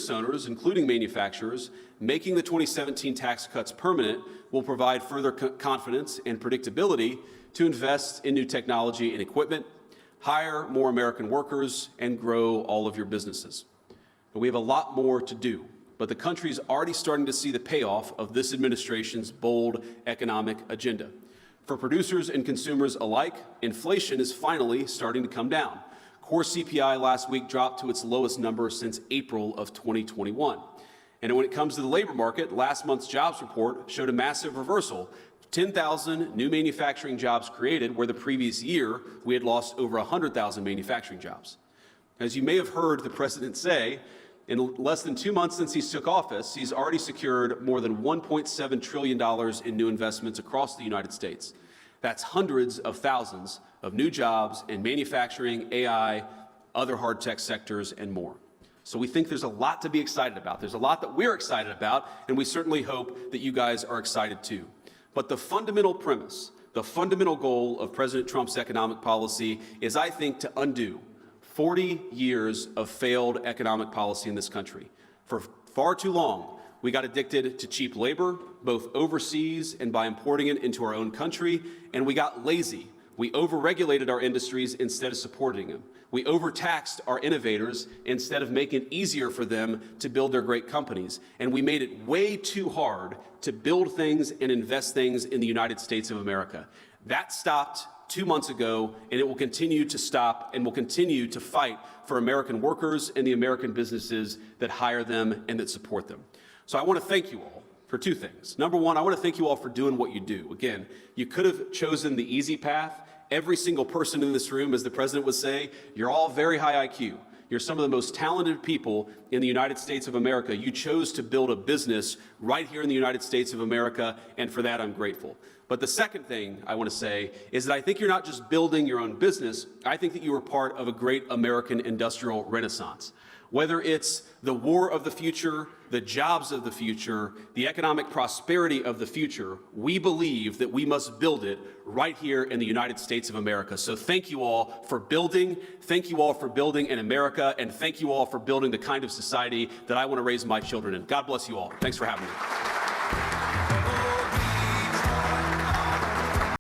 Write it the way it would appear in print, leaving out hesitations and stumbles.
business owners, including manufacturers, making the 2017 tax cuts permanent will provide further confidence and predictability to invest in new technology and equipment, hire more American workers, and grow all of your businesses. But we have a lot more to do, but the country is already starting to see the payoff of this administration's bold economic agenda. For producers and consumers alike, inflation is finally starting to come down. Core CPI last week dropped to its lowest number since April of 2021. And when it comes to the labor market, last month's jobs report showed a massive reversal. 10,000 new manufacturing jobs created, where the previous year we had lost over 100,000 manufacturing jobs. As you may have heard the president say, in less than 2 months since he took office, he's already secured more than $1.7 trillion in new investments across the United States. That's hundreds of thousands of new jobs in manufacturing, AI, other hard tech sectors, and more. So we think there's a lot to be excited about. There's a lot that we're excited about, and we certainly hope that you guys are excited too. But the fundamental premise, the fundamental goal of President Trump's economic policy is, I think, to undo 40 years of failed economic policy in this country. For far too long, we got addicted to cheap labor, both overseas and by importing it into our own country, and we got lazy. We overregulated our industries instead of supporting them. We overtaxed our innovators instead of making it easier for them to build their great companies. And we made it way too hard to build things and invest things in the United States of America. That stopped 2 months ago, and it will continue to stop, and will continue to fight for American workers and the American businesses that hire them and that support them. So I want to thank you all for two things. Number one, I want to thank you all for doing what you do. Again, you could have chosen the easy path. Every single person in this room, as the president would say, you're all very high IQ. You're some of the most talented people in the United States of America. You chose to build a business right here in the United States of America, and for that I'm grateful. But the second thing I want to say is that I think you're not just building your own business, I think that you are part of a great American industrial renaissance. Whether it's the war of the future, the jobs of the future, the economic prosperity of the future, we believe that we must build it right here in the United States of America. So thank you all for building in America, and thank you all for building the kind of society that I want to raise my children in. God bless you all. Thanks for having me.